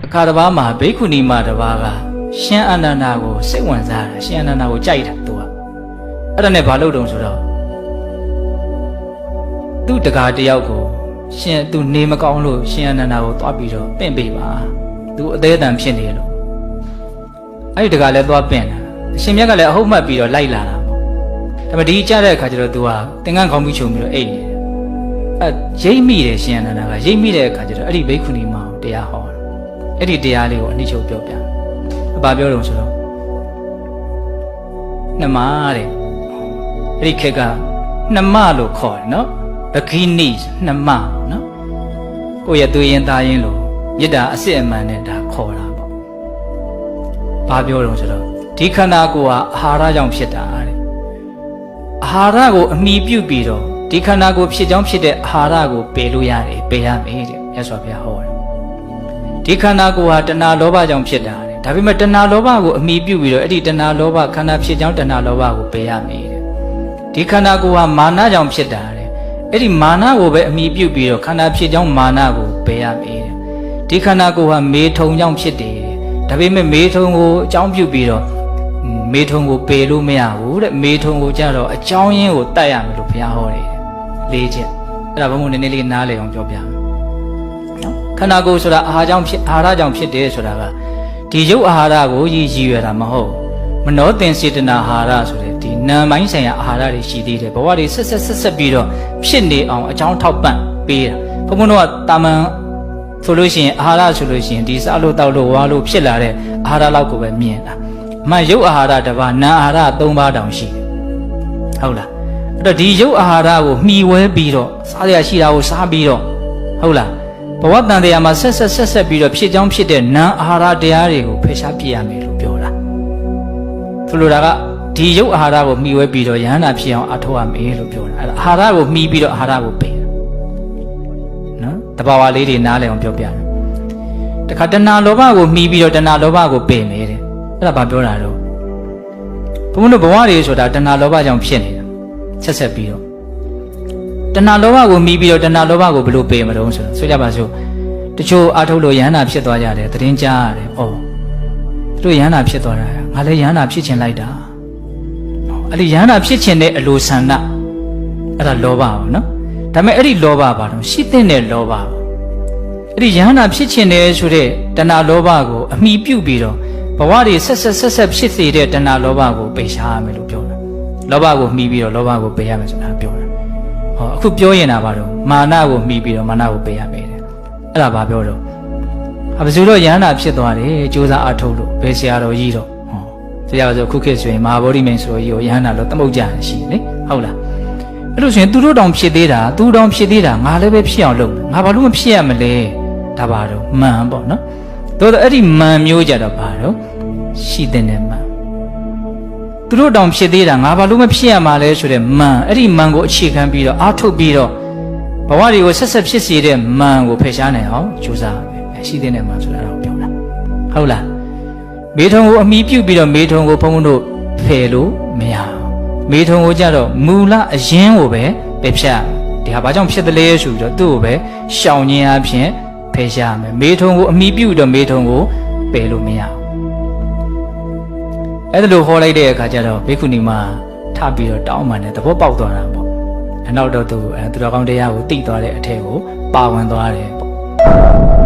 အခါတစ်ပါးမှာဘိက္ခုနီမတစ်ပါးကရှင်အာနန္ဒာကိုစိတ်ဝင်စားတယ်ရှင်အာနန္ဒာကိုကြိုက်တာသူကအဲ့ဒါနဲ့ဘာလုပ်တုံးဆိုတော့သူ့တကားတယောက်ကိုရှင်သူနေမကောင်းလို့ရှင်အာနန္ဒာကိုသွားပြီးတော့ပင့်ပေးပါသူအသေးအတန်ဖြစ်နေလို့အဲ့ဒီတကားလည်းသွားပင့်တာအရှင်မြတ်ကလည်းအဟုတ်မှတ်ပြီးတော့လိုက်လာတာပေါ့ဒါပေမဲ့ဒီကြားတဲ့အခါကျတော့သူကသင်္ကန်းခေါင်းပြီးချုပ်ပြီးတော့အိတ်နေတယ်အဲ့ရိပ်မိတယ်ရှင်အာနန္ဒာကရိပ်မိတဲ့အခါကျတော့အဲ့ဒီဘိက္ခုနီမကိုတရားဟောတယ်အဲ့ဒီတရားလေးကိုအနည်းချုပ်ပြောပြဘာပြောတုံးဆိုတော့နှမတဲ့အဲ့ဒီခေတ်ကနှမလို့ခေါ်တယ်နော်ဘဂိနိနှမနော်ကိုယ့်ရဲ့သူရင်သားရင်လို့မေတ္တာအစစ်အမှန်နဲ့ဒါခေါ်တာပေါ့ဘာပြောတုံးဆိုတော့ဒီခန္ဓာကိုယ်ဟာအာဟာရကြောင့်ဖြစ်တာတဲ့အာဟာရကိုအမိပြုတ်ပြီးတော့ဒီခန္ဓာကိုယ်ဖြစ်ကြောင်းဖြစ်တဲ့အာဟာရကိုပယ်လို့ရတယ်ပယ်ရမယ်တဲ့မြတ်စွာဘုရားဟောတယ်ဒီခန္ဓာကိုယ်ဟာတဏှာလောဘကြောင့်ဖြစ်တာတဲ့ဒါပေမဲ့တဏှာလောဘကိုအမိပြုတ်ပြီးတော့အဲ့ဒီတဏှာလောဘခန္ဓာဖြစ်ကြောင်းတဏှာလောဘကိုပယ်ရမယ်တဲ့ဒီခန္ဓာကိုယ်ဟာမာနကြောင့်ဖြစ်တာတဲ့အဲ့ဒီမာနကိုပဲအမိပြုတ်ပြီးတော့ခန္ဓာဖြစ်ကြောင်းမာနကိုပယ်ရမယ်တဲ့ဒီခန္ဓာကိုယ်ဟာမေထုံကြောင့်ဖြစ်တယ်တဲ့ဒါပေမဲ့မေထုံကိုအကြောင်းပြုတ်ပြီးတော့မေထုံကိုပယ်လို့မရဘူးတဲ့မေထုံကိုကြတော့အကြောင်းရင်းကိုတတ်ရမယ်လို့ဘုရားဟောတယ်၄ချက်အဲ့ဒါဘုံဘုံနည်းနည်းလေးနားလည်အောင်ပြောပြမယ်နော်ခန္ဓာကိုယ်ဆိုတာအာဟာရကြောင့်ဖြစ်တယ်ဆိုတာကဒီရုပ်အာဟာရကိုရည်ရွယ်တာမဟုတ်မနောသင်စေတနာအာဟာရဆိုတဲ့ဒီနာမ်ပိုင်းဆိုင်ရာအာဟာရတွေရှိသေးတယ်ဘဝတွေဆက်ပြီးတော့ဖြစ်နေအောင်အကြောင်းထောက်ပံ့ပေးတာဘုံဘုံတို့ကတာမန်ဆိုလို့ရှိရင်အာဟာရဆိုလို့ရှိရင်ဒီစားလို့တောက်လို့ဝါလို့ဖြစ်လာတဲ့အာဟာရလောက်ကိုပဲမြင်တာအမှရုပ်အာဟာရတစ်ပါးနာမ်အာဟာရ၃ပါးတောင်ရှိတယ်ဟုတ်လားအဲ့တော့ဒီရုပ်အာဟာရကိုမှီဝဲပြီးတော့စားရရှိတာကိုစားပြီးတော့ဟုတ်လားဘဝတန်တရားမှာဆက်ပြီးတော့ဖြစ်ကြောင်းဖြစ်တဲ့နာမ်အာဟာရတရားတွေကိုဖယ်ရှားပြရမယ်လို့ပြောတာဆိုလိုတာကဒီရုပ်အာဟာရကိုမှီဝဲပြီးတော့ယဟန္တာဖြစ်အောင်အထောက်ရမယ်လို့ပြောတာအဲ့ဒါအာဟာရကိုမှီပြီးတော့အာဟာရကိုပယ်နော်တဘာဝလေးတွေနားလည်အောင်ပြောပြတယ်တခါတဏှာလောဘကိုမှီပြီးတော့တဏှာလောဘကိုပယ်မယ်တဲ့အဲ့ဒါဘာပြောတာတော့ဘုန်းတို့ဘဝတွေဆိုတာတဏှာလောဘကြောင့်ဖြစ်နေတာဆက်ပြီးတော့တဏှာလောဘကိုမှီပြီးတော့တဏှာလောဘကိုဘယ်လိုပယ်မလို့ဆိုကြပါစို့တချို့အာထုတ်လို့ယဟန္တာဖြစ်သွားကြတယ်သတင်းကြားရတယ်ဩသူတို့ယဟန္တာဖြစ်သွားတာငါလည်းယဟန္တာဖြစ်ချင်လိုက်တာအဲ့ဒီယဟန္တာဖြစ်ချင်တဲ့အလိုဆန္ဒအဲ့ဒါလောဘပါနော်ဒါပေမဲ့အဲ့ဒီလောဘပါတော့ရှိတဲ့လောဘပါအဲ့ဒီယဟန္တာဖြစ်ချင်တယ်ဆိုတဲ့တဏှာလောဘကိုအမိပြုတ်ပြီးတော့ဘဝတွေဆက်ဖြစ်စေတဲ့တဏှာလောဘကိုပယ်ရှားရမယ်လို့ပြောတာလောဘကိုမှီပြီးတော့လောဘကိုပယ်ရမယ်ဆိုတာပြောတာဟောအခုပြောရင်တာပါတော့မာနကိုမှီပြီးတော့မာနကိုပယ်ရမယ်တဲ့အဲ့ဒါဘာပြောတော့ဘယ်သူတော့ယဟန္တာဖြစ်သွားတယ်ကြိုးစားအထုတ်လို့ဘယ်ဆရာတော်ကြီးတော့ဟောဆရာတော်ဆိုခုခေတ်ဆိုရင်မဟာဗောဓိမိန်ဆိုတော်ကြီးကိုယဟန္တာလို့သမုတ်ကြရရှိတယ်လေဟုတ်လားအဲ့လို့ဆိုရင်သူတို့တောင်ဖြစ်သေးတာသူတောင်ဖြစ်သေးတာငါလည်းပဲဖြစ်အောင်လုပ်ငါဘာလို့မဖြစ်ရမလဲဒါပါတော့မှန်ပေါ့နော်တို့တော့အဲ့ဒီမှန်မျိုးကြတော့ဘာတော့ရှိတဲ့နဲ့မှန်သူတို့တောင်ဖြစ်သေးတာငါဘာလို့မဖြစ်ရမှာလဲဆိုတဲ့မှန်အဲ့ဒီမှန်ကိုအခြေခံပြီးတော့အားထုတ်ပြီးတော့ဘဝတွေကိုဆက်ဖြစ်စေတဲ့မှန်ကိုဖယ်ရှားနိုင်အောင်ကြိုးစားရမယ်ရှိတဲ့နဲ့မှန်ဆိုတာတော့ပြောတာဟုတ်လားမေထုံကိုအမိပြုတ်ပြီးတော့မေထုံကိုဘုန်းဘုန်းတို့ဖယ်လို့မရမေထုံကိုကြတော့မူလအရင်ကိုပဲပယ်ဖြတ်ဒီဟာဘာကြောင့်ဖြစ်တယ်လဲဆိုပြီးတော့သူ့ကိုပဲရှောင်ခြင်းအပြင်ဖယ်ရှားမယ်မေထုံကိုအမိပြုတ်တော့မေထုံကိုပယ်လို့မရအဲ့ဒါလိုဟောလိုက်တဲ့အခါကျတော့ဘိက္ခုနီမထပြီးတော့တောင်းပန်တယ်သဘောပေါက်သွားတာပေါ့နောက်တော့သူတော်ကောင်းတရားကိုသိသွားတဲ့အထက်ကိုပါဝင်သွားတယ်ပေါ့